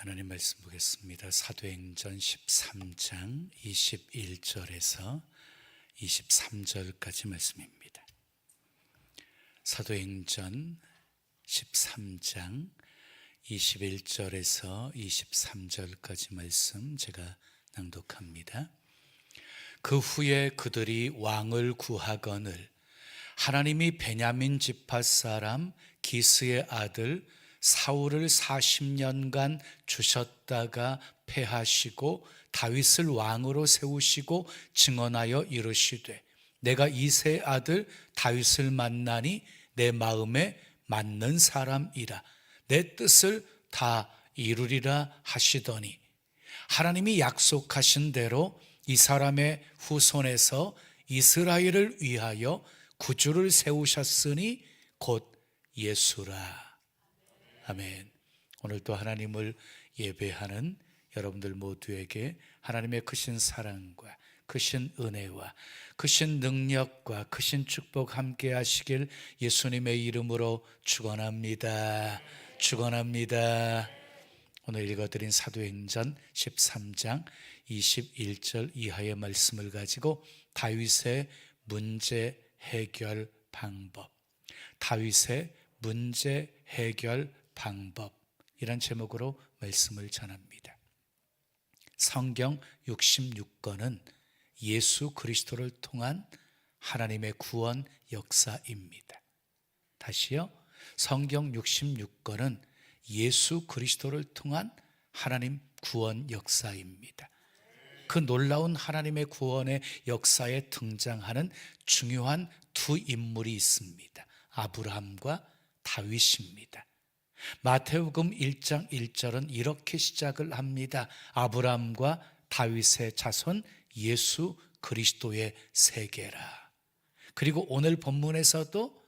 하나님 말씀 보겠습니다. 사도행전 13장 21절에서 23절까지 말씀입니다. 사도행전 13장 21절에서 23절까지 말씀 제가 낭독합니다. 그 후에 그들이 왕을 구하거늘 하나님이 베냐민 지파 사람 기스의 아들 사울을 40년간 주셨다가 패하시고 다윗을 왕으로 세우시고 증언하여 이르시되 내가 이새의 아들 다윗을 만나니 내 마음에 맞는 사람이라 내 뜻을 다 이루리라 하시더니 하나님이 약속하신 대로 이 사람의 후손에서 이스라엘을 위하여 구주를 세우셨으니 곧 예수라. 아멘. 오늘도 하나님을 예배하는 여러분들 모두에게 하나님의 크신 사랑과 크신 은혜와 크신 능력과 크신 축복 함께 하시길 예수님의 이름으로 축원합니다. 축원합니다. 오늘 읽어드린 사도행전 13장 21절 이하의 말씀을 가지고 다윗의 문제 해결 방법, 다윗의 문제 해결 방법 이란 제목으로 말씀을 전합니다. 성경 66권은 예수 그리스도를 통한 하나님의 구원 역사입니다. 다시요. 성경 66권은 예수 그리스도를 통한 하나님 구원 역사입니다. 그 놀라운 하나님의 구원의 역사에 등장하는 중요한 두 인물이 있습니다. 아브라함과 다윗입니다. 마태복음 1장 1절은 이렇게 시작을 합니다. 아브라함과 다윗의 자손 예수 그리스도의 세계라. 그리고 오늘 본문에서도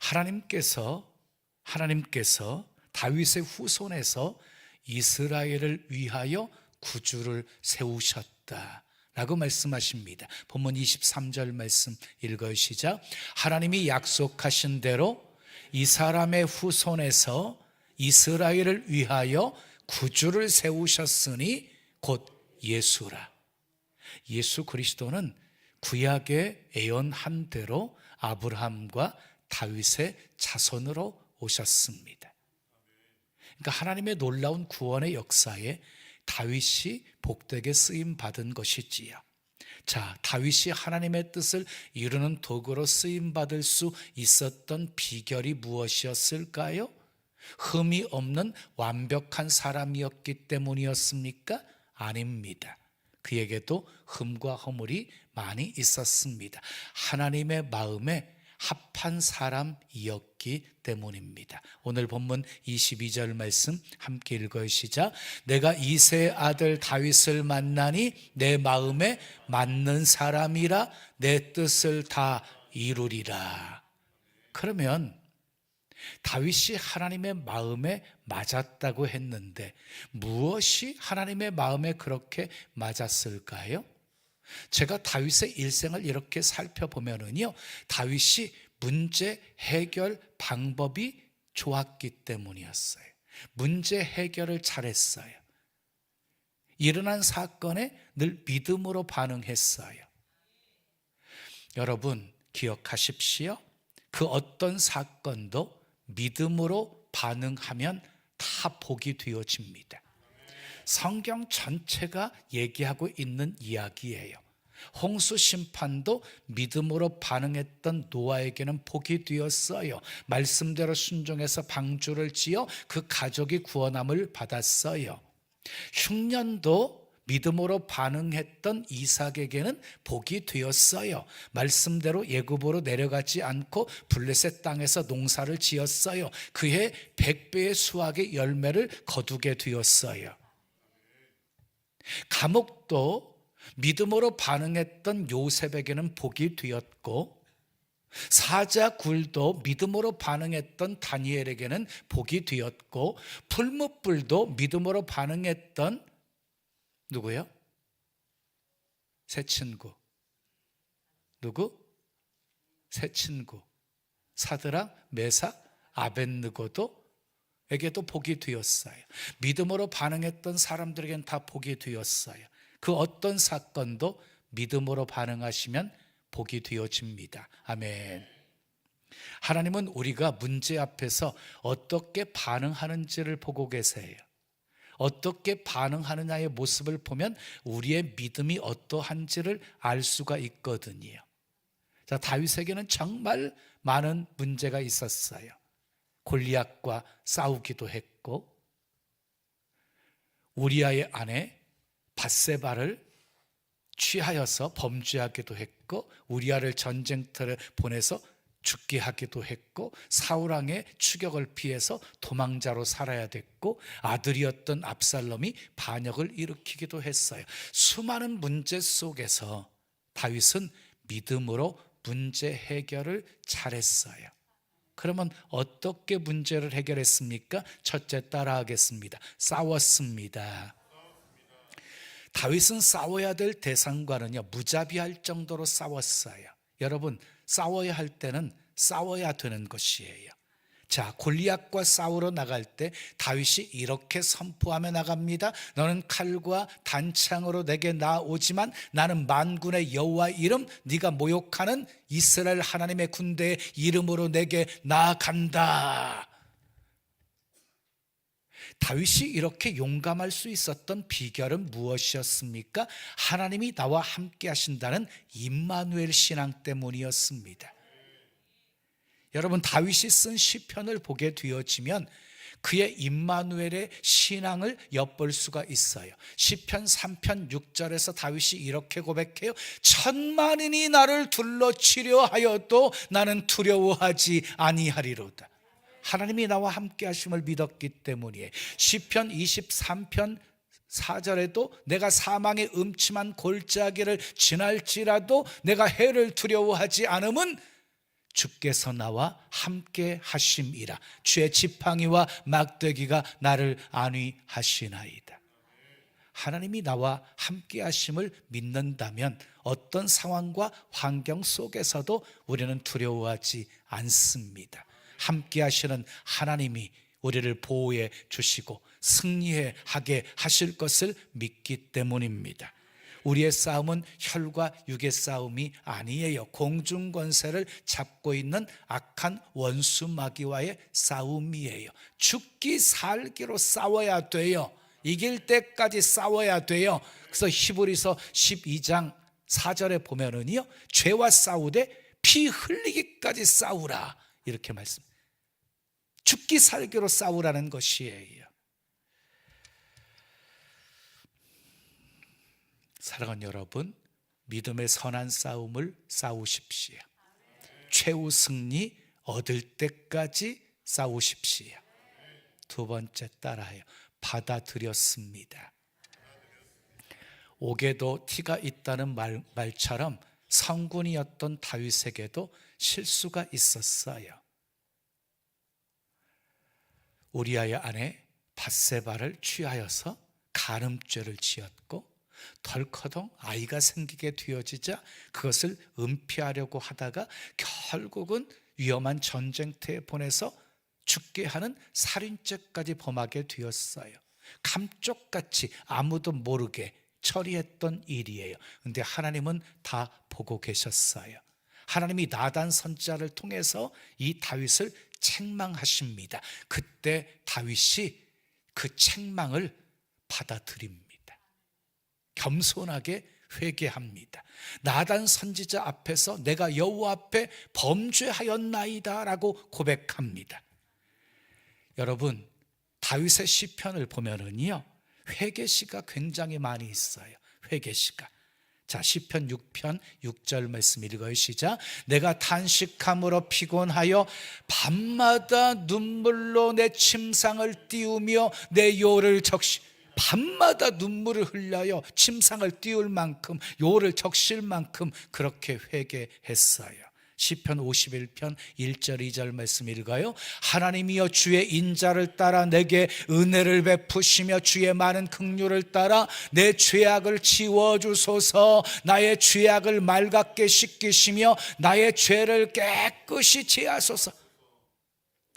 하나님께서 다윗의 후손에서 이스라엘을 위하여 구주를 세우셨다 라고 말씀하십니다. 본문 23절 말씀 읽으시죠. 하나님이 약속하신 대로 이 사람의 후손에서 이스라엘을 위하여 구주를 세우셨으니 곧 예수라. 예수 그리스도는 구약에 예언한 대로 아브라함과 다윗의 자손으로 오셨습니다. 그러니까 하나님의 놀라운 구원의 역사에 다윗이 복되게 쓰임 받은 것이지요. 자, 다윗이 하나님의 뜻을 이루는 도구로 쓰임 받을 수 있었던 비결이 무엇이었을까요? 흠이 없는 완벽한 사람이었기 때문이었습니까? 아닙니다. 그에게도 흠과 허물이 많이 있었습니다. 하나님의 마음에 합한 사람이었기 때문입니다. 오늘 본문 22절 말씀 함께 읽으시자. 내가 이새의 아들 다윗을 만나니 내 마음에 맞는 사람이라 내 뜻을 다 이루리라. 그러면 다윗이 하나님의 마음에 맞았다고 했는데 무엇이 하나님의 마음에 그렇게 맞았을까요? 제가 다윗의 일생을 이렇게 살펴보면은요, 다윗이 문제 해결 방법이 좋았기 때문이었어요. 문제 해결을 잘했어요. 일어난 사건에 늘 믿음으로 반응했어요. 여러분 기억하십시오. 그 어떤 사건도 믿음으로 반응하면 다 복이 되어집니다. 성경 전체가 얘기하고 있는 이야기예요. 홍수 심판도 믿음으로 반응했던 노아에게는 복이 되었어요. 말씀대로 순종해서 방주를 지어 그 가족이 구원함을 받았어요. 흉년도 믿음으로 반응했던 이삭에게는 복이 되었어요. 말씀대로 애굽으로 내려가지 않고 블레셋 땅에서 농사를 지었어요. 그해 100배의 수확의 열매를 거두게 되었어요. 감옥도 믿음으로 반응했던 요셉에게는 복이 되었고, 사자굴도 믿음으로 반응했던 다니엘에게는 복이 되었고, 풀무불도 믿음으로 반응했던 누구요? 새 친구. 누구? 새 친구. 사드락, 메삭, 아벳느고도 에게도 복이 되었어요. 믿음으로 반응했던 사람들에겐 다 복이 되었어요. 그 어떤 사건도 믿음으로 반응하시면 복이 되어집니다. 아멘. 하나님은 우리가 문제 앞에서 어떻게 반응하는지를 보고 계세요. 어떻게 반응하느냐의 모습을 보면 우리의 믿음이 어떠한지를 알 수가 있거든요. 자, 다윗에게는 정말 많은 문제가 있었어요. 골리앗과 싸우기도 했고, 우리아의 아내 밧세바를 취하여서 범죄하기도 했고, 우리아를 전쟁터에 보내서 죽게 하기도 했고, 사울 왕의 추격을 피해서 도망자로 살아야 됐고, 아들이었던 압살롬이 반역을 일으키기도 했어요. 수많은 문제 속에서 다윗은 믿음으로 문제 해결을 잘했어요. 그러면 어떻게 문제를 해결했습니까? 첫째, 따라하겠습니다. 싸웠습니다. 다윗은 싸워야 될 대상과는요, 무자비할 정도로 싸웠어요. 여러분, 싸워야 할 때는 싸워야 되는 것이에요. 자, 골리앗과 싸우러 나갈 때 다윗이 이렇게 선포하며 나갑니다. 너는 칼과 단창으로 내게 나오지만 나는 만군의 여호와 이름, 네가 모욕하는 이스라엘 하나님의 군대의 이름으로 내게 나아간다. 다윗이 이렇게 용감할 수 있었던 비결은 무엇이었습니까? 하나님이 나와 함께 하신다는 임마누엘 신앙 때문이었습니다. 여러분, 다윗이 쓴 시편을 보게 되어지면 그의 임마누엘의 신앙을 엿볼 수가 있어요. 시편 3편 6절에서 다윗이 이렇게 고백해요. 천만인이 나를 둘러치려 하여도 나는 두려워하지 아니하리로다. 하나님이 나와 함께 하심을 믿었기 때문이에요. 시편 23편 4절에도 내가 사망의 음침한 골짜기를 지날지라도 내가 해를 두려워하지 않음은 주께서 나와 함께 하심이라. 주의 지팡이와 막대기가 나를 안위하시나이다. 하나님이 나와 함께 하심을 믿는다면 어떤 상황과 환경 속에서도 우리는 두려워하지 않습니다. 함께 하시는 하나님이 우리를 보호해 주시고 승리하게 하실 것을 믿기 때문입니다. 우리의 싸움은 혈과 육의 싸움이 아니에요. 공중 권세를 잡고 있는 악한 원수 마귀와의 싸움이에요. 죽기 살기로 싸워야 돼요. 이길 때까지 싸워야 돼요. 그래서 히브리서 12장 4절에 보면은요, 죄와 싸우되 피 흘리기까지 싸우라, 이렇게 말씀. 죽기 살기로 싸우라는 것이에요. 사랑하는 여러분, 믿음의 선한 싸움을 싸우십시오. 최후 승리 얻을 때까지 싸우십시오. 두 번째, 따라해요. 받아들였습니다. 옥에도 티가 있다는 말처럼 성군이었던 다윗에게도 실수가 있었어요. 우리아의 아내 밧세바를 취하여서 간음죄를 지었고, 덜커덩 아이가 생기게 되어지자 그것을 은폐하려고 하다가 결국은 위험한 전쟁터에 보내서 죽게 하는 살인죄까지 범하게 되었어요. 감쪽같이 아무도 모르게 처리했던 일이에요. 그런데 하나님은 다 보고 계셨어요. 하나님이 나단 선지자를 통해서 이 다윗을 책망하십니다. 그때 다윗이 그 책망을 받아들입니다. 겸손하게 회개합니다. 나단 선지자 앞에서 내가 여호와 앞에 범죄하였나이다 라고 고백합니다. 여러분, 다윗의 시편을 보면은요, 회개시가 굉장히 많이 있어요. 회개시가. 자, 시편 6편 6절 말씀 읽어요. 시작. 내가 탄식함으로 피곤하여 밤마다 눈물로 내 침상을 띄우며 내 요를 적시. 밤마다 눈물을 흘려요. 침상을 띄울 만큼, 요를 적실 만큼 그렇게 회개했어요. 시편 51편 1절 2절 말씀 읽어요. 하나님이여 주의 인자를 따라 내게 은혜를 베푸시며 주의 많은 긍휼을 따라 내 죄악을 지워주소서. 나의 죄악을 맑게 씻기시며 나의 죄를 깨끗이 제하소서.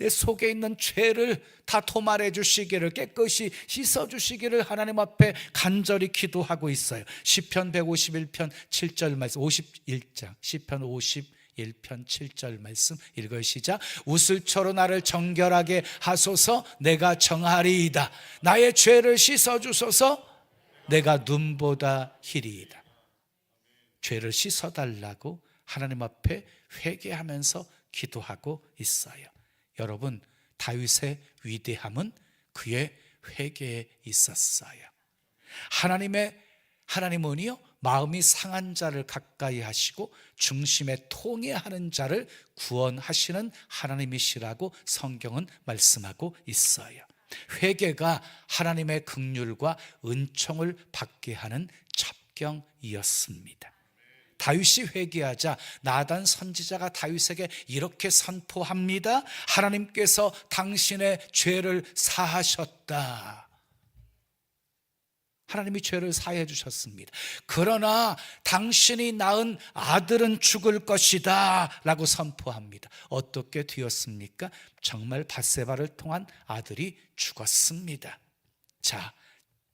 내 속에 있는 죄를 다 도말해 주시기를, 깨끗이 씻어 주시기를 하나님 앞에 간절히 기도하고 있어요. 시편 151편 7절 말씀, 51장 시편 51편 7절 말씀 읽어요. 시작. 우슬초로 나를 정결하게 하소서. 내가 정하리이다. 나의 죄를 씻어 주소서. 내가 눈보다 희리이다. 죄를 씻어달라고 하나님 앞에 회개하면서 기도하고 있어요. 여러분, 다윗의 위대함은 그의 회개에 있었어요. 하나님은요, 마음이 상한 자를 가까이 하시고 중심에 통해하는 자를 구원하시는 하나님이시라고 성경은 말씀하고 있어요. 회개가 하나님의 긍휼과 은총을 받게 하는 첩경이었습니다. 다윗이 회개하자 나단 선지자가 다윗에게 이렇게 선포합니다. 하나님께서 당신의 죄를 사하셨다. 하나님이 죄를 사해 주셨습니다. 그러나 당신이 낳은 아들은 죽을 것이다 라고 선포합니다. 어떻게 되었습니까? 정말 밧세바를 통한 아들이 죽었습니다. 자,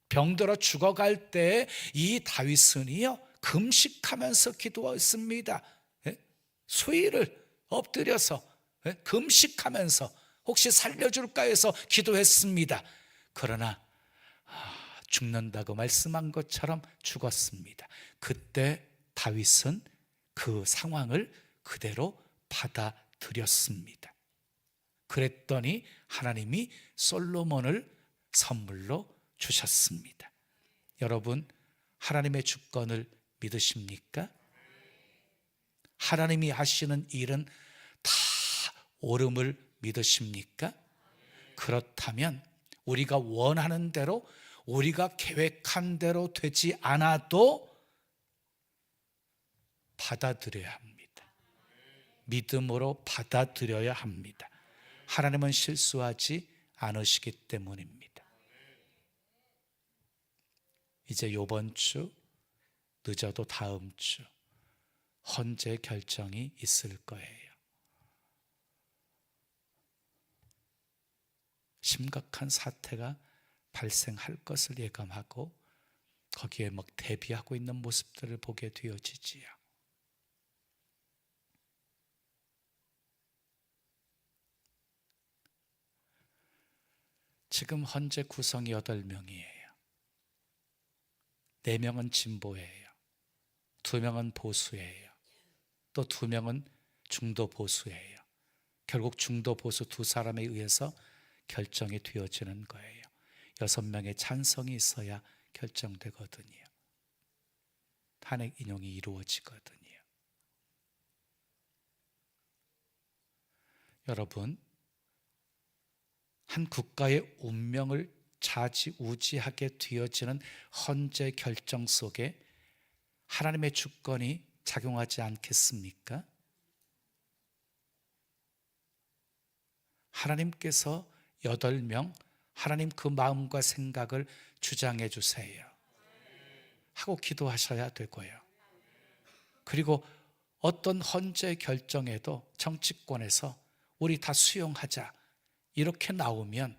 병들어 죽어갈 때 이 다윗은요, 금식하면서 기도했습니다. 수일을 엎드려서 금식하면서 혹시 살려줄까 해서 기도했습니다. 그러나 죽는다고 말씀한 것처럼 죽었습니다. 그때 다윗은 그 상황을 그대로 받아들였습니다. 그랬더니 하나님이 솔로몬을 선물로 주셨습니다. 여러분, 하나님의 주권을 믿으십니까? 하나님이 하시는 일은 다 옳음을 믿으십니까? 그렇다면 우리가 원하는 대로, 우리가 계획한 대로 되지 않아도 받아들여야 합니다. 믿음으로 받아들여야 합니다. 하나님은 실수하지 않으시기 때문입니다. 이제 이번 주, 늦어도 다음 주 헌재 결정이 있을 거예요. 심각한 사태가 발생할 것을 예감하고 거기에 막 대비하고 있는 모습들을 보게 되어지지요. 지금 헌재 구성이 8명이에요. 4명은 진보예요. 2명은 보수예요. 또 2명은 중도 보수예요. 결국 중도 보수 2사람에 의해서 결정이 되어지는 거예요. 6명의 찬성이 있어야 결정되거든요. 탄핵 인용이 이루어지거든요. 여러분, 한 국가의 운명을 좌지우지하게 되어지는 헌재 결정 속에 하나님의 주권이 작용하지 않겠습니까? 하나님께서 8명, 하나님 그 마음과 생각을 주장해 주세요 하고 기도하셔야 되고요. 그리고 어떤 헌재 결정에도 정치권에서 우리 다 수용하자 이렇게 나오면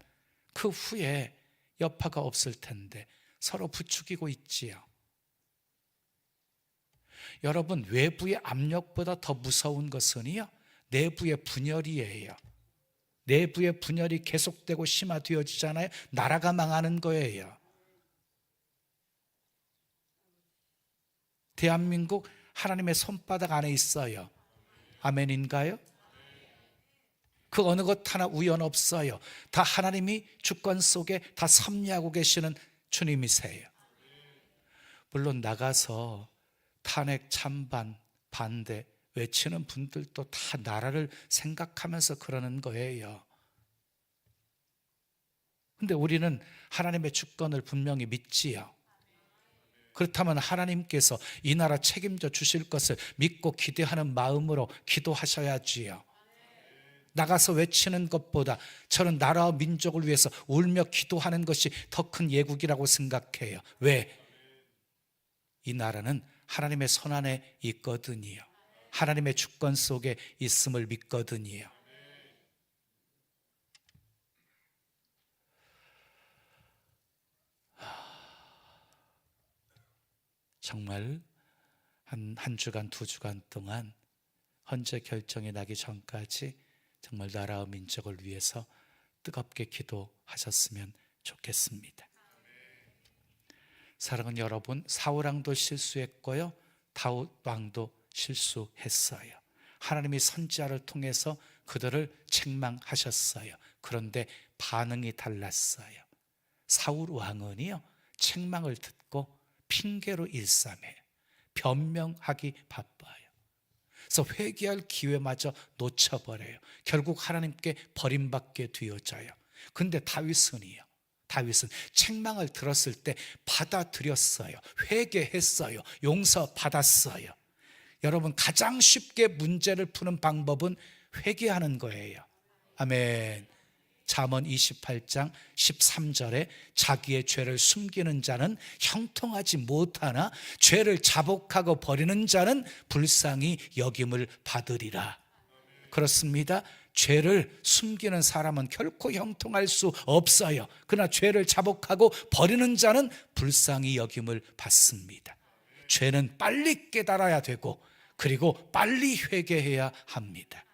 그 후에 여파가 없을 텐데 서로 부추기고 있지요. 여러분, 외부의 압력보다 더 무서운 것은요, 내부의 분열이에요. 내부의 분열이 계속되고 심화되어지잖아요. 나라가 망하는 거예요. 대한민국 하나님의 손바닥 안에 있어요. 아멘인가요? 그 어느 것 하나 우연 없어요. 다 하나님이 주권 속에 다 섭리하고 계시는 주님이세요. 물론 나가서 탄핵 찬반 반대 외치는 분들도 다 나라를 생각하면서 그러는 거예요. 근데 우리는 하나님의 주권을 분명히 믿지요. 그렇다면 하나님께서 이 나라 책임져 주실 것을 믿고 기대하는 마음으로 기도하셔야지요. 나가서 외치는 것보다 저는 나라와 민족을 위해서 울며 기도하는 것이 더 큰 예국이라고 생각해요. 왜? 이 나라는 하나님의 손 안에 있거든요. 하나님의 주권 속에 있음을 믿거든요. 정말 한 주간, 2주간 동안 헌재 결정이 나기 전까지 정말 나라와 민족을 위해서 뜨겁게 기도하셨으면 좋겠습니다. 사랑하는 여러분, 사울 왕도 실수했고요, 다윗 왕도 실수했어요. 하나님이 선지자를 통해서 그들을 책망하셨어요. 그런데 반응이 달랐어요. 사울 왕은요, 책망을 듣고 핑계로 일삼해요. 변명하기 바빠요. 그래서 회개할 기회마저 놓쳐버려요. 결국 하나님께 버림받게 되어져요. 근데 다윗은요, 다윗은 책망을 들었을 때 받아들였어요. 회개했어요. 용서받았어요. 여러분, 가장 쉽게 문제를 푸는 방법은 회개하는 거예요. 아멘. 잠언 28장 13절에 자기의 죄를 숨기는 자는 형통하지 못하나 죄를 자복하고 버리는 자는 불쌍히 여김을 받으리라. 그렇습니다. 죄를 숨기는 사람은 결코 형통할 수 없어요. 그러나 죄를 자복하고 버리는 자는 불쌍히 여김을 받습니다. 죄는 빨리 깨달아야 되고, 그리고 빨리 회개해야 합니다.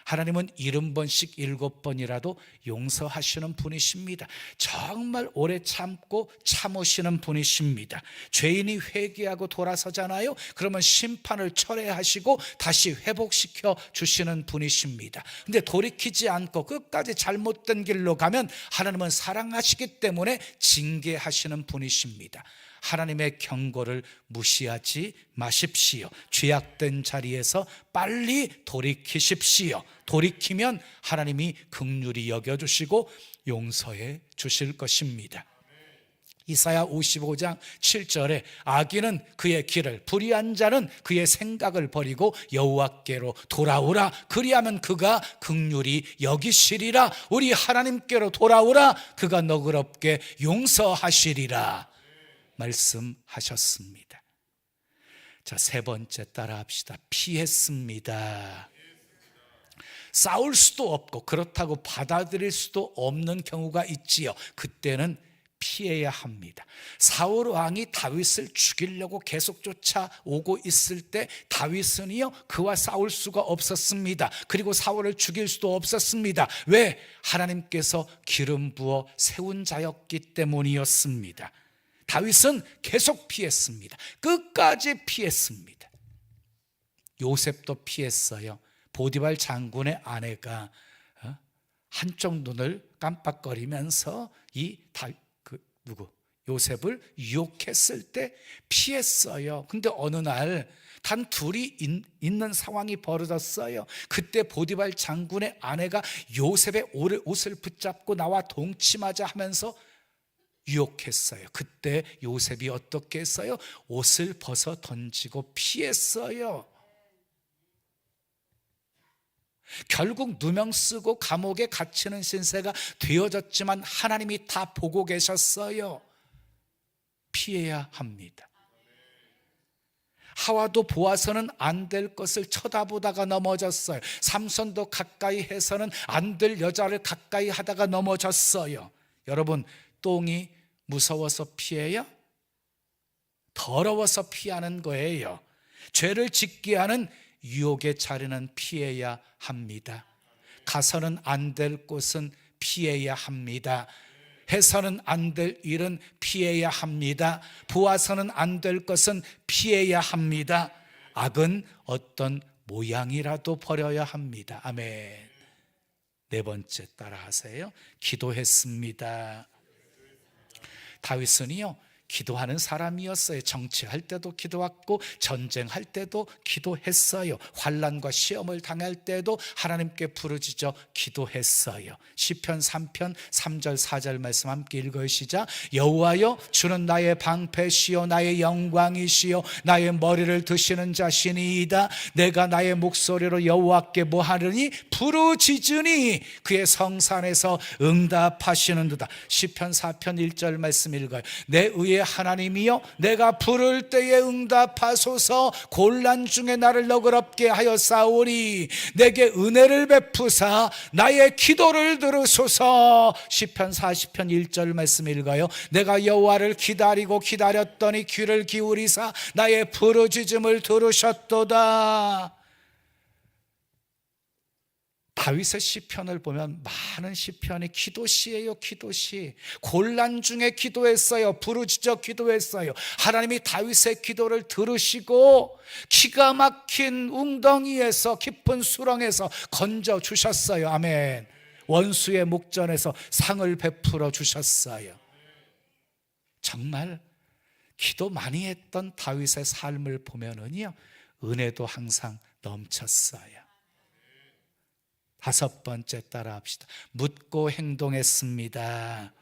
하나님은 70번씩 7번이라도 용서하시는 분이십니다. 정말 오래 참고 참으시는 분이십니다. 죄인이 회개하고 돌아서잖아요. 그러면 심판을 철회하시고 다시 회복시켜 주시는 분이십니다. 근데 돌이키지 않고 끝까지 잘못된 길로 가면 하나님은 사랑하시기 때문에 징계하시는 분이십니다. 하나님의 경고를 무시하지 마십시오. 죄악된 자리에서 빨리 돌이키십시오. 돌이키면 하나님이 긍휼히 여겨주시고 용서해 주실 것입니다. 이사야 55장 7절에 악인은 그의 길을, 불의한 자는 그의 생각을 버리고 여호와께로 돌아오라. 그리하면 그가 긍휼히 여기시리라. 우리 하나님께로 돌아오라. 그가 너그럽게 용서하시리라 말씀하셨습니다. 자, 3번째 따라합시다. 피했습니다. 싸울 수도 없고 그렇다고 받아들일 수도 없는 경우가 있지요. 그때는 피해야 합니다. 사울 왕이 다윗을 죽이려고 계속 쫓아오고 있을 때 다윗은요, 그와 싸울 수가 없었습니다. 그리고 사울을 죽일 수도 없었습니다. 왜? 하나님께서 기름 부어 세운 자였기 때문이었습니다. 다윗은 계속 피했습니다. 끝까지 피했습니다. 요셉도 피했어요. 보디발 장군의 아내가 한쪽 눈을 깜빡거리면서 요셉을 유혹했을 때 피했어요. 근데 어느 날 단 둘이 있는 상황이 벌어졌어요. 그때 보디발 장군의 아내가 요셉의 옷을 붙잡고 나와 동침하자 하면서 유혹했어요. 그때 요셉이 어떻게 했어요? 옷을 벗어 던지고 피했어요. 결국 누명 쓰고 감옥에 갇히는 신세가 되어졌지만 하나님이 다 보고 계셨어요. 피해야 합니다. 하와도 보아서는 안 될 것을 쳐다보다가 넘어졌어요. 삼손도 가까이 해서는 안 될 여자를 가까이 하다가 넘어졌어요. 여러분, 똥이 무서워서 피해요? 더러워서 피하는 거예요. 죄를 짓게 하는 유혹의 자리는 피해야 합니다. 가서는 안 될 곳은 피해야 합니다. 해서는 안 될 일은 피해야 합니다. 보아서는 안 될 것은 피해야 합니다. 악은 어떤 모양이라도 버려야 합니다. 아멘. 4번째 따라하세요. 기도했습니다. 다윗은요, 기도하는 사람이었어요. 정치할 때도 기도했고 전쟁할 때도 기도했어요. 환난과 시험을 당할 때도 하나님께 부르짖어 기도했어요. 시편 3편 3절 4절 말씀 함께 읽으시자. 여호와여, 주는 나의 방패시요 나의 영광이시요 나의 머리를 드시는 자신이이다. 내가 나의 목소리로 여호와께 뭐하느니 부르짖으니 그의 성산에서 응답하시는도다. 시편 4편 1절 말씀 읽어요. 내 의의 우리의 하나님이여 내가 부를 때에 응답하소서. 곤란 중에 나를 너그럽게 하였사오니 내게 은혜를 베푸사 나의 기도를 들으소서. 시편 40편 1절 말씀 읽어요. 내가 여호와를 기다리고 기다렸더니 귀를 기울이사 나의 부르짖음을 들으셨도다. 다윗의 시편을 보면 많은 시편이 기도시예요. 기도시. 곤란 중에 기도했어요. 부르짖어 기도했어요. 하나님이 다윗의 기도를 들으시고 기가 막힌 웅덩이에서 깊은 수렁에서 건져 주셨어요. 아멘. 원수의 목전에서 상을 베풀어 주셨어요. 정말 기도 많이 했던 다윗의 삶을 보면은요, 은혜도 항상 넘쳤어요. 다섯 번째 따라합시다. 묻고 행동했습니다.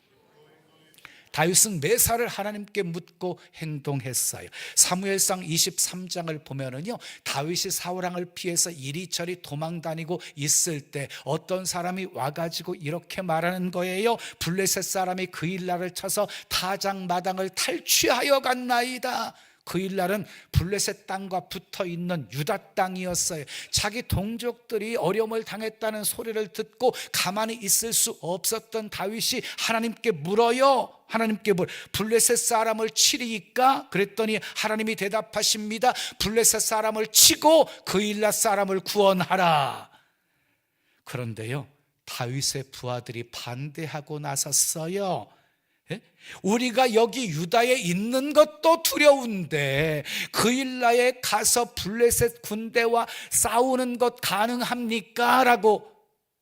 다윗은 매사를 하나님께 묻고 행동했어요. 사무엘상 23장을 보면은요, 다윗이 사울왕을 피해서 이리저리 도망다니고 있을 때 어떤 사람이 와가지고 이렇게 말하는 거예요. 블레셋 사람이 그일라를 쳐서 타작 마당을 탈취하여 갔나이다. 그일날은 블레셋 땅과 붙어있는 유다 땅이었어요. 자기 동족들이 어려움을 당했다는 소리를 듣고 가만히 있을 수 없었던 다윗이 하나님께 물어요. 하나님께 블레셋 사람을 치리이까? 그랬더니 하나님이 대답하십니다. 블레셋 사람을 치고 그일라 사람을 구원하라. 그런데요, 다윗의 부하들이 반대하고 나섰어요. 우리가 여기 유다에 있는 것도 두려운데 그일라에 가서 블레셋 군대와 싸우는 것 가능합니까? 라고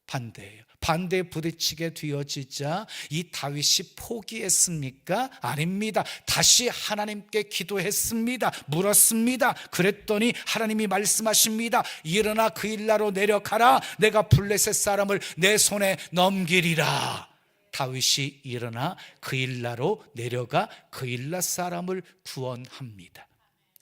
반대해요. 반대에 부딪히게 되어지자 이 다윗이 포기했습니까? 아닙니다. 다시 하나님께 기도했습니다. 물었습니다. 그랬더니 하나님이 말씀하십니다. 일어나 그일라로 내려가라. 내가 블레셋 사람을 내 손에 넘기리라. 다윗이 일어나 그일라로 내려가 그일라 사람을 구원합니다.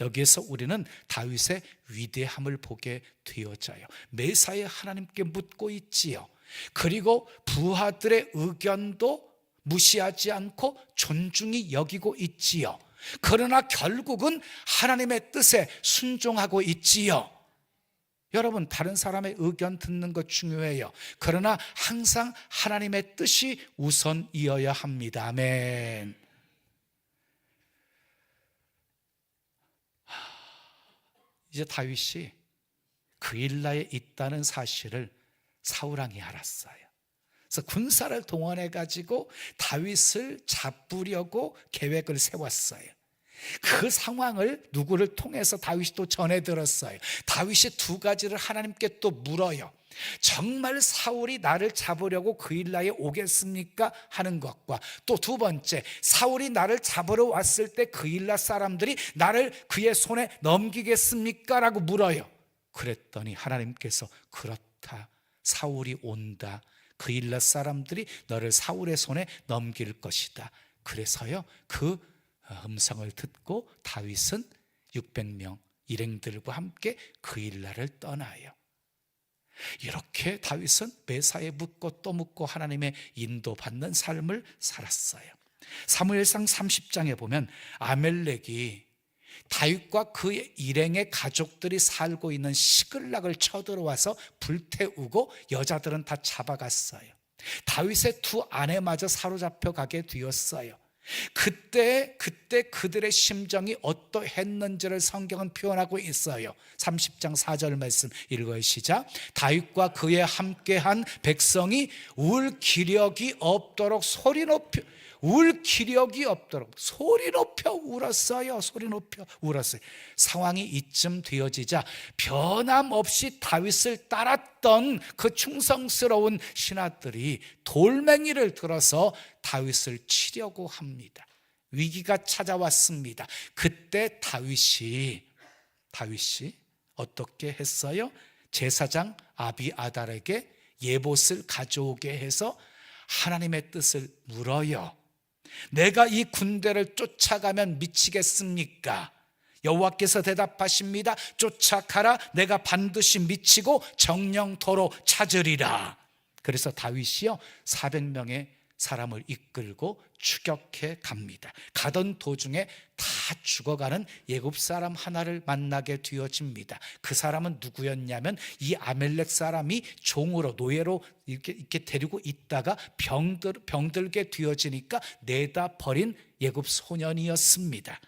여기에서 우리는 다윗의 위대함을 보게 되어져요. 매사에 하나님께 묻고 있지요. 그리고 부하들의 의견도 무시하지 않고 존중히 여기고 있지요. 그러나 결국은 하나님의 뜻에 순종하고 있지요. 여러분, 다른 사람의 의견 듣는 것 중요해요. 그러나 항상 하나님의 뜻이 우선이어야 합니다. 아멘. 이제 다윗이 그일라에 있다는 사실을 사울왕이 알았어요. 그래서 군사를 동원해 가지고 다윗을 잡으려고 계획을 세웠어요. 그 상황을 누구를 통해서 다윗이 또 전해 들었어요. 다윗이 두 가지를 하나님께 또 물어요. 정말 사울이 나를 잡으려고 그일라에 오겠습니까? 하는 것과 또 두 번째, 사울이 나를 잡으러 왔을 때 그일라 사람들이 나를 그의 손에 넘기겠습니까? 라고 물어요. 그랬더니 하나님께서 그렇다. 사울이 온다. 그일라 사람들이 너를 사울의 손에 넘길 것이다. 그래서요, 그 음성을 듣고 다윗은 600명 일행들과 함께 그일라를 떠나요. 이렇게 다윗은 매사에 묻고 또 묻고 하나님의 인도받는 삶을 살았어요. 사무엘상 30장에 보면 아멜렉이 다윗과 그의 일행의 가족들이 살고 있는 시글락을 쳐들어와서 불태우고 여자들은 다 잡아갔어요. 다윗의 두 아내마저 사로잡혀 가게 되었어요. 그때 그들의 심정이 어떠했는지를 성경은 표현하고 있어요. 30장 4절 말씀 읽어요. 시작. 다윗과 그의 함께한 백성이 울 기력이 없도록 소리 높여 울었어요. 소리 높여 울었어요. 상황이 이쯤 되어지자 변함없이 다윗을 따랐던 그 충성스러운 신하들이 돌멩이를 들어서 다윗을 치려고 합니다. 위기가 찾아왔습니다. 그때 다윗이 어떻게 했어요? 제사장 아비아달에게 예봇을 가져오게 해서 하나님의 뜻을 물어요. 내가 이 군대를 쫓아가면 미치겠습니까? 여호와께서 대답하십니다. 쫓아가라. 내가 반드시 미치고 정령토로 찾으리라. 그래서 다윗이요 400명의 사람을 이끌고 추격해 갑니다. 가던 도중에 다 죽어가는 애굽 사람 하나를 만나게 되어집니다. 그 사람은 누구였냐면 이 아멜렉 사람이 종으로 노예로 이렇게 데리고 있다가 병들게 되어지니까 내다 버린 애굽 소년이었습니다.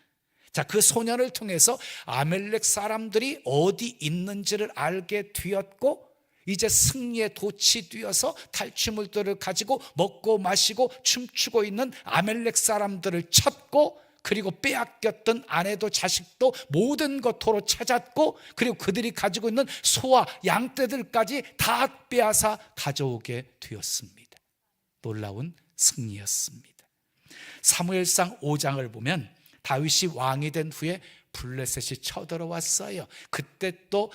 자, 그 소년을 통해서 아멜렉 사람들이 어디 있는지를 알게 되었고 이제 승리에 도취되어서 탈취물들을 가지고 먹고 마시고 춤추고 있는 아멜렉 사람들을 찾고 그리고 빼앗겼던 아내도 자식도 모든 것 도로 찾았고 그리고 그들이 가지고 있는 소와 양떼들까지 다 빼앗아 가져오게 되었습니다. 놀라운 승리였습니다. 사무엘상 5장을 보면 다윗이 왕이 된 후에 블레셋이 쳐들어왔어요. 그때 또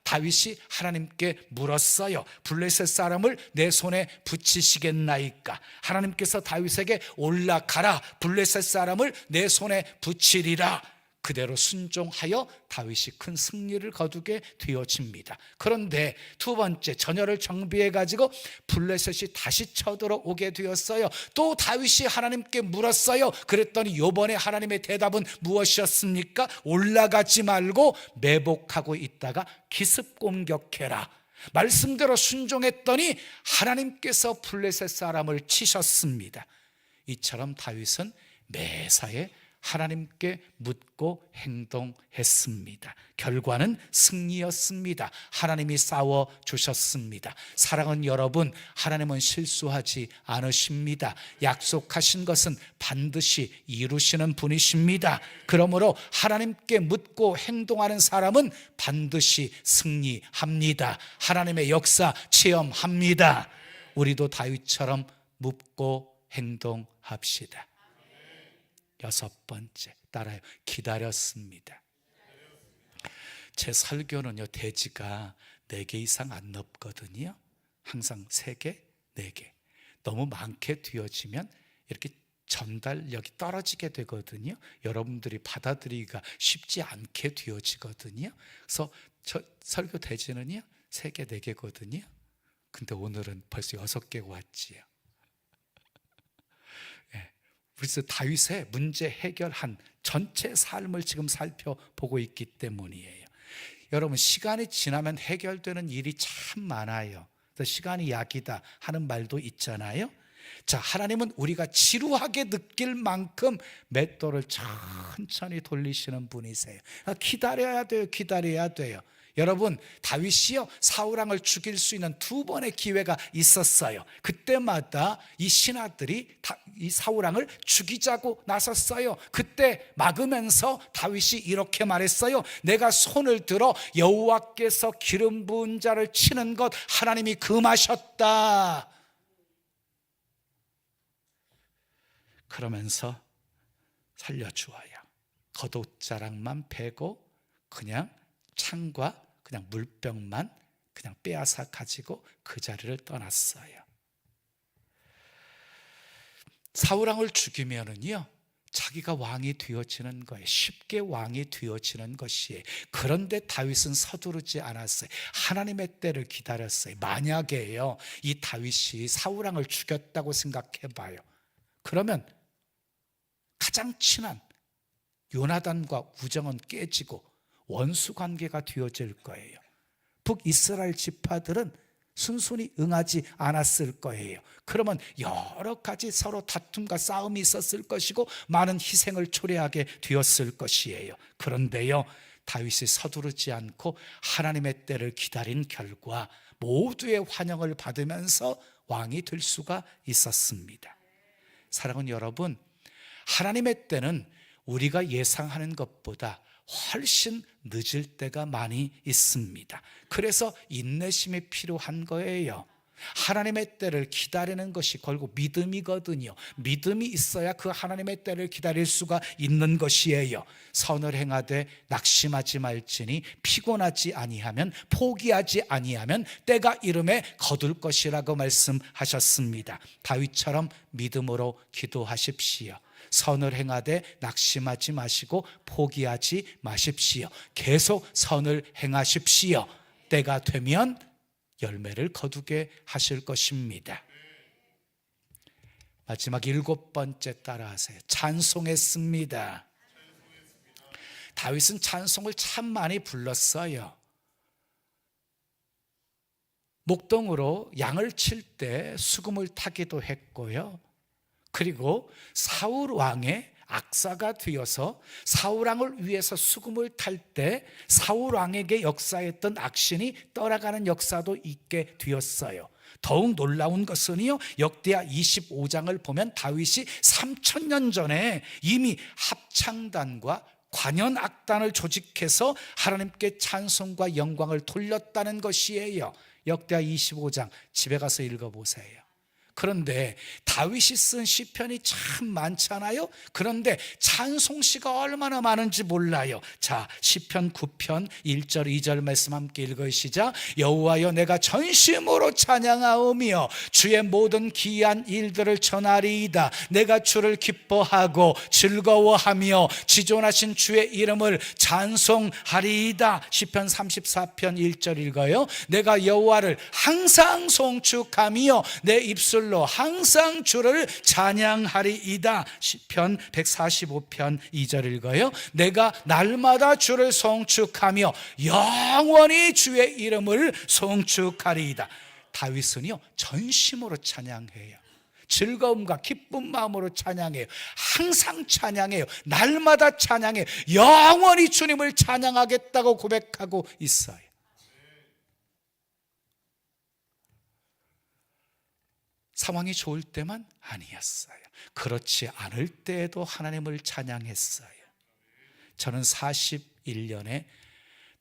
다윗이 하나님께 물었어요. 블레셋 사람을 내 손에 붙이시겠나이까? 하나님께서 다윗에게 올라가라, 블레셋 사람을 내 손에 붙이리라. 그대로 순종하여 다윗이 큰 승리를 거두게 되어집니다. 그런데 두 번째, 전열을 정비해 가지고 블레셋이 다시 쳐들어오게 되었어요. 또 다윗이 하나님께 물었어요. 그랬더니 이번에 하나님의 대답은 무엇이었습니까? 올라가지 말고 매복하고 있다가 기습 공격해라. 말씀대로 순종했더니 하나님께서 블레셋 사람을 치셨습니다. 이처럼 다윗은 매사에 하나님께 묻고 행동했습니다. 결과는 승리였습니다. 하나님이 싸워주셨습니다. 사랑하는 여러분, 하나님은 실수하지 않으십니다. 약속하신 것은 반드시 이루시는 분이십니다. 그러므로 하나님께 묻고 행동하는 사람은 반드시 승리합니다. 하나님의 역사 체험합니다. 우리도 다윗처럼 묻고 행동합시다. 여섯 번째, 따라요. 기다렸습니다. 제 설교는요, 대지가 4개 이상 안 넘거든요. 항상 3개, 4개. 너무 많게 되어지면 이렇게 전달력이 떨어지게 되거든요. 여러분들이 받아들이기가 쉽지 않게 되어지거든요. 그래서 저 설교 대지는요, 3개, 4개거든요. 근데 오늘은 벌써 6개가 왔지요. 그래서 다윗의 문제 해결한 전체 삶을 지금 살펴보고 있기 때문이에요. 여러분, 시간이 지나면 해결되는 일이 참 많아요. 시간이 약이다 하는 말도 있잖아요. 자, 하나님은 우리가 지루하게 느낄 만큼 맷돌을 천천히 돌리시는 분이세요. 기다려야 돼요. 기다려야 돼요. 여러분, 다윗이요, 사울왕을 죽일 수 있는 2번의 기회가 있었어요. 그때마다 이 신하들이 이 사울왕을 죽이자고 나섰어요. 그때 막으면서 다윗이 이렇게 말했어요. 내가 손을 들어 여호와께서 기름 부은 자를 치는 것 하나님이 금하셨다. 그러면서 살려주어요. 겉옷자락만 베고 그냥 창과 그냥 물병만 그냥 빼앗아 가지고 그 자리를 떠났어요. 사울왕을 죽이면은요, 자기가 왕이 되어지는 거예요. 쉽게 왕이 되어지는 것이에요. 그런데 다윗은 서두르지 않았어요. 하나님의 때를 기다렸어요. 만약에요, 이 다윗이 사울왕을 죽였다고 생각해 봐요. 그러면 가장 친한 요나단과 우정은 깨지고 원수 관계가 되어질 거예요. 북이스라엘 지파들은 순순히 응하지 않았을 거예요. 그러면 여러 가지 서로 다툼과 싸움이 있었을 것이고 많은 희생을 초래하게 되었을 것이에요. 그런데요, 다윗이 서두르지 않고 하나님의 때를 기다린 결과 모두의 환영을 받으면서 왕이 될 수가 있었습니다. 사랑하는 여러분, 하나님의 때는 우리가 예상하는 것보다 훨씬 늦을 때가 많이 있습니다. 그래서 인내심이 필요한 거예요. 하나님의 때를 기다리는 것이 결국 믿음이거든요. 믿음이 있어야 그 하나님의 때를 기다릴 수가 있는 것이에요. 선을 행하되 낙심하지 말지니 피곤하지 아니하면 포기하지 아니하면 때가 이름에 거둘 것이라고 말씀하셨습니다. 다윗처럼 믿음으로 기도하십시오. 선을 행하되 낙심하지 마시고 포기하지 마십시오. 계속 선을 행하십시오. 때가 되면 열매를 거두게 하실 것입니다. 마지막 7번째 따라하세요. 찬송했습니다. 다윗은 찬송을 참 많이 불렀어요. 목동으로 양을 칠 때 수금을 타기도 했고요. 그리고 사울 왕의 악사가 되어서 사울 왕을 위해서 수금을 탈 때 사울 왕에게 역사했던 악신이 떠나가는 역사도 있게 되었어요. 더욱 놀라운 것은요, 역대하 25장을 보면 다윗이 3000년 전에 이미 합창단과 관현악단을 조직해서 하나님께 찬송과 영광을 돌렸다는 것이에요. 역대하 25장 집에 가서 읽어보세요. 그런데 다윗이 쓴 시편이 참 많잖아요. 그런데 찬송시가 얼마나 많은지 몰라요. 자, 시편 9편 1절 2절 말씀 함께 읽으시자. 여호와여, 내가 전심으로 찬양하오며 주의 모든 기이한 일들을 전하리이다. 내가 주를 기뻐하고 즐거워하며 지존하신 주의 이름을 찬송하리이다. 시편 34편 1절 읽어요. 내가 여호와를 항상 송축하며 내 입술로 항상 주를 찬양하리이다. 시편 145편 2절 읽어요. 내가 날마다 주를 송축하며 영원히 주의 이름을 송축하리이다. 다윗은요, 전심으로 찬양해요. 즐거움과 기쁜 마음으로 찬양해요. 항상 찬양해요. 날마다 찬양해요. 영원히 주님을 찬양하겠다고 고백하고 있어요. 상황이 좋을 때만 아니었어요. 그렇지 않을 때에도 하나님을 찬양했어요. 저는 41년의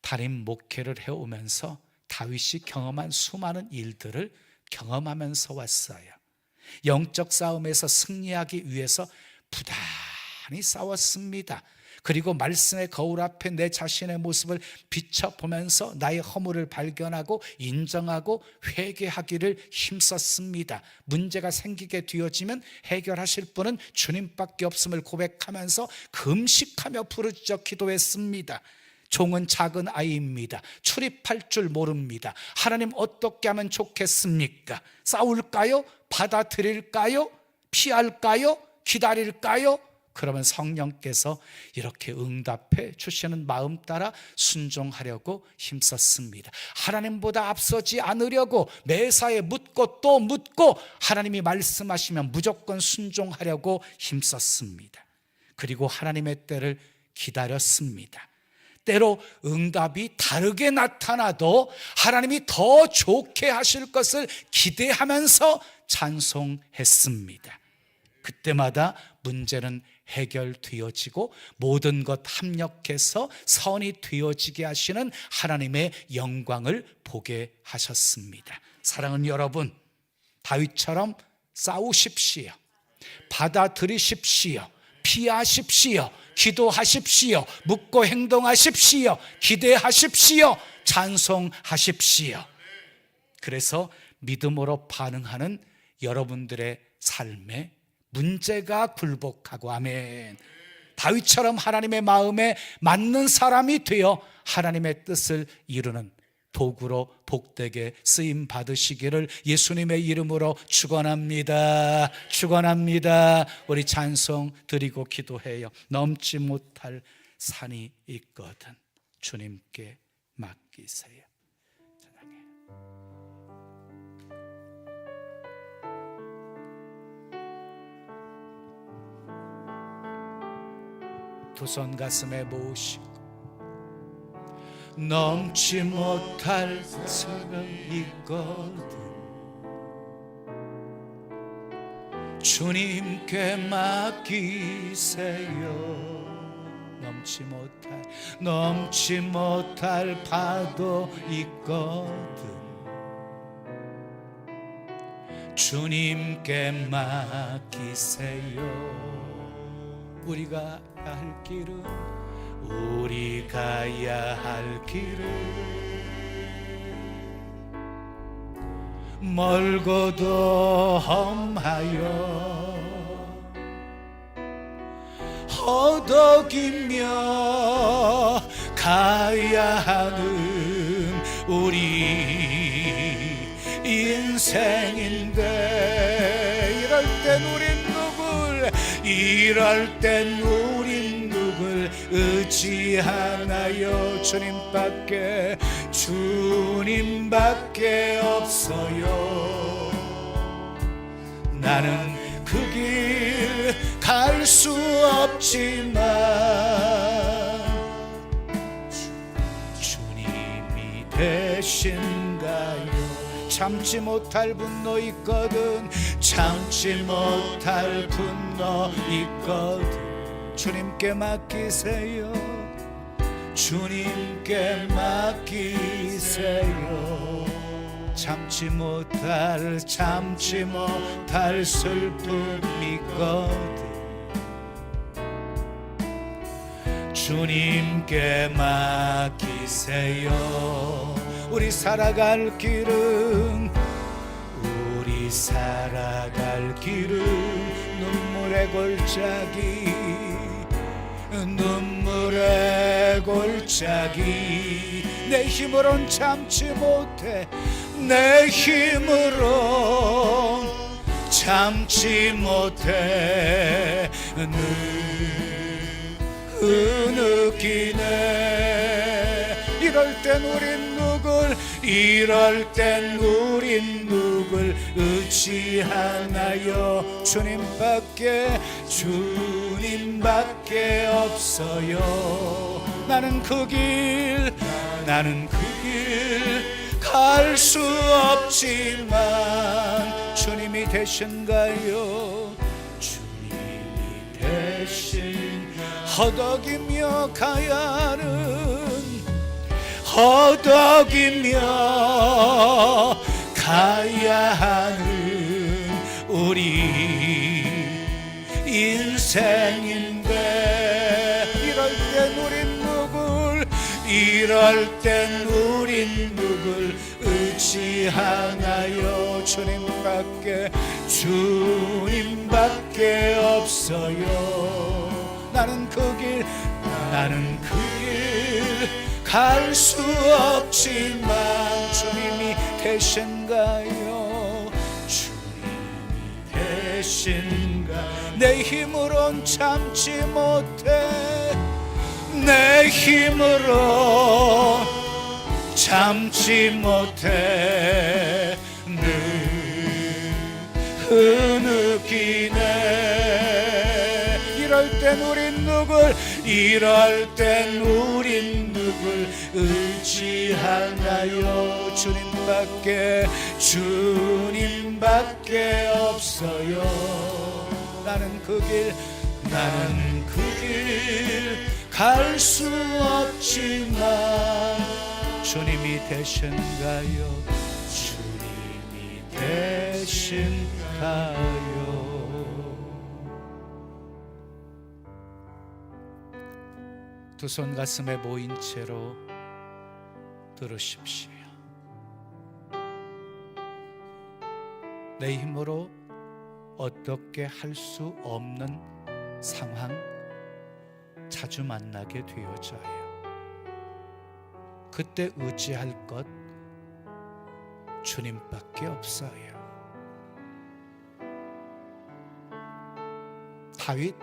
담임 목회를 해오면서 다윗이 경험한 수많은 일들을 경험하면서 왔어요. 영적 싸움에서 승리하기 위해서 부단히 싸웠습니다. 그리고 말씀의 거울 앞에 내 자신의 모습을 비춰보면서 나의 허물을 발견하고 인정하고 회개하기를 힘썼습니다. 문제가 생기게 되어지면 해결하실 분은 주님밖에 없음을 고백하면서 금식하며 부르짖어 기도했습니다. 종은 작은 아이입니다. 출입할 줄 모릅니다. 하나님 어떻게 하면 좋겠습니까? 싸울까요? 받아들일까요? 피할까요? 기다릴까요? 그러면 성령께서 이렇게 응답해 주시는 마음 따라 순종하려고 힘썼습니다. 하나님보다 앞서지 않으려고 매사에 묻고 또 묻고 하나님이 말씀하시면 무조건 순종하려고 힘썼습니다. 그리고 하나님의 때를 기다렸습니다. 때로 응답이 다르게 나타나도 하나님이 더 좋게 하실 것을 기대하면서 찬송했습니다. 그때마다 문제는 해결되어지고 모든 것 합력해서 선이 되어지게 하시는 하나님의 영광을 보게 하셨습니다. 사랑하는 여러분, 다윗처럼 싸우십시오. 받아들이십시오. 피하십시오. 기도하십시오. 묻고 행동하십시오. 기대하십시오. 찬송하십시오. 그래서 믿음으로 반응하는 여러분들의 삶에 문제가 굴복하고, 아멘, 다윗처럼 하나님의 마음에 맞는 사람이 되어 하나님의 뜻을 이루는 도구로 복되게 쓰임 받으시기를 예수님의 이름으로 축원합니다. 축원합니다. 우리 찬송 드리고 기도해요. 넘지 못할 산이 있거든 주님께 맡기세요. 두 손 가슴에 모시고 넘지 못할 산이 있거든 주님께 맡기세요. 넘지 못할 파도 있거든 주님께 맡기세요. 우리가 가야 할 길은 멀고도 험하여 허덕이며 가야 하는 우리 인생인데 이럴 땐 우린 이럴 땐 우린 누굴 의지하나요? 주님밖에 없어요. 나는 그 길 갈 수 없지만 주님이 되신가요? 참지 못할 분노 있거든, 참지 못할 분노 있거든. 주님께 맡기세요. 주님께 맡기세요. 참지 못할 슬픔 있거든. 주님께 맡기세요. 우리 살아갈 길은 눈물의 골짜기 내 힘으론 참지 못해, 내 힘으론 참지 못해. 느끼네. 이럴 땐 우린 누굴 의지하나요? 주님밖에 없어요. 나는 그 길 갈 수 없지만 주님이 되신가요? 주님이 되신 허덕이며 가야 하는 우리 인생인데, 이럴 땐 우린 누굴 의지하나요? 주님밖에 없어요. 나는 그 길 갈 수 없지만 주님이 되신가요? 주님이 되신가? 내 힘으론 참지 못해, 내 힘으로 참지 못해. 느끼네. 이럴 땐 우린 누굴 의지하나요? 주님밖에 없어요. 나는 그 길 갈 수 없지만 주님이 되신가요? 주님이 되신가요? 두 손 가슴에 모인 채로 들으십시오. 내 힘으로 어떻게 할 수 없는 상황 자주 만나게 되어져요. 그때 의지할 것 주님밖에 없어요. 다윗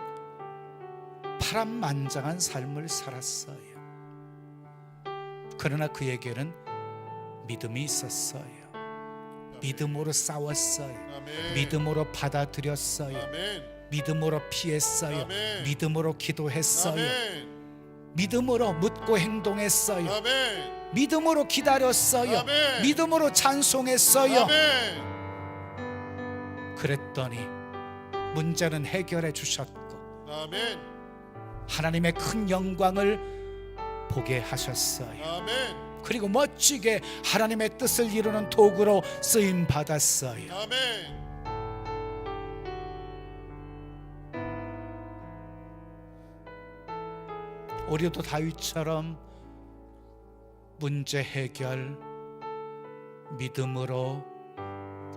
파란만장한 삶을 살았어요. 그러나 그에게는 믿음이 있었어요. 믿음으로 싸웠어요. 믿음으로 받아들였어요. 믿음으로 피했어요. 믿음으로 기도했어요. 믿음으로 묻고 행동했어요. 믿음으로 기다렸어요. 믿음으로 찬송했어요. 그랬더니 문제는 해결해 주셨고 하나님의 큰 영광을 보게 하셨어요. 그리고 멋지게 하나님의 뜻을 이루는 도구로 쓰임 받았어요. 우리도 다윗처럼 문제 해결 믿음으로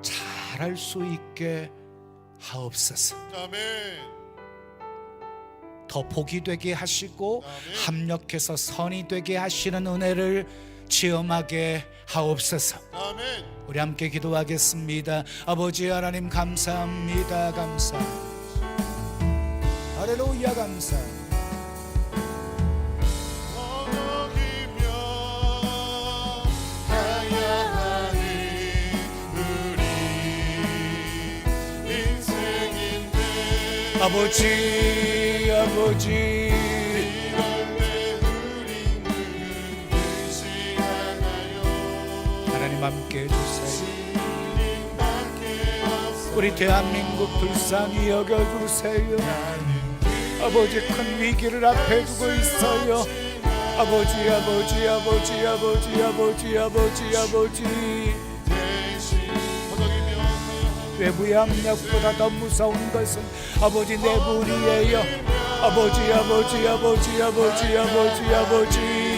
잘할 수 있게 하옵소서. 더 복이 되게 하시고 합력해서 선이 되게 하시는 은혜를 체험하게 하옵소서. 우리 함께 기도하겠습니다. 아버지 하나님 감사합니다. 감사합니다. 할렐루야 감사합니다. 아버지 아버지 하나님 함께 해주세요. 우리 대한민국 불쌍히 여겨주세요. 아버지 큰 위기를 앞에 두고 있어요. 아버지 아버지 아버지 아버지 아버지 아버지 아버지 외부의 압력보다 더 무서운 것은 아버지 내분이에요. 아버지 아버지 아버지 아버지 아버지 아버지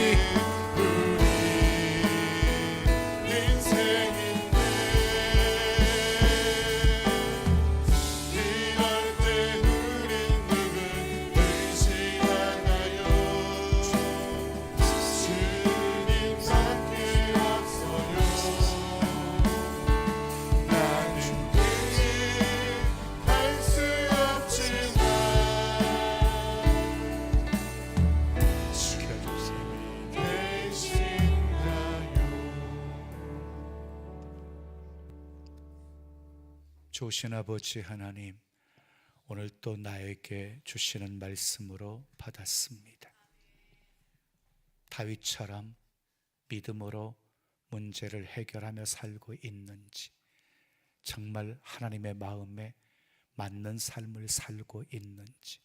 좋으신 아버지 하나님, 오늘 또 나에게 주시는 말씀으로 받았습니다. 다윗처럼 믿음으로 문제를 해결하며 살고 있는지, 정말 하나님의 마음에 맞는 삶을 살고 있는지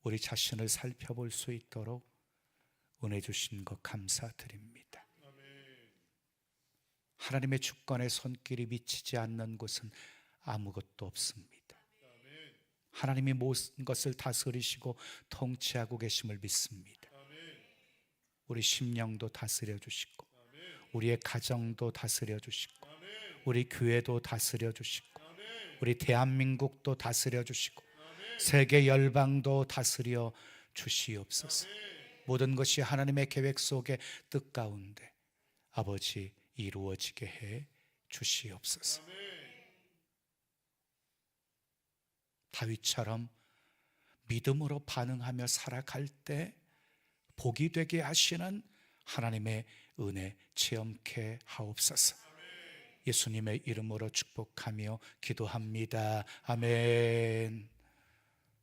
우리 자신을 살펴볼 수 있도록 은혜 주신 것 감사드립니다. 하나님의 주권의 손길이 미치지 않는 곳은 아무것도 없습니다. 하나님이 모든 것을 다스리시고 통치하고 계심을 믿습니다. 우리 심령도 다스려 주시고, 우리의 가정도 다스려 주시고, 우리 교회도 다스려 주시고, 우리 대한민국도 다스려 주시고, 세계 열방도 다스려 주시옵소서. 모든 것이 하나님의 계획 속에 뜻 가운데 아버지 이루어지게 해 주시옵소서. 다윗처럼 믿음으로 반응하며 살아갈 때 복이 되게 하시는 하나님의 은혜 체험케 하옵소서. 예수님의 이름으로 축복하며 기도합니다. 아멘.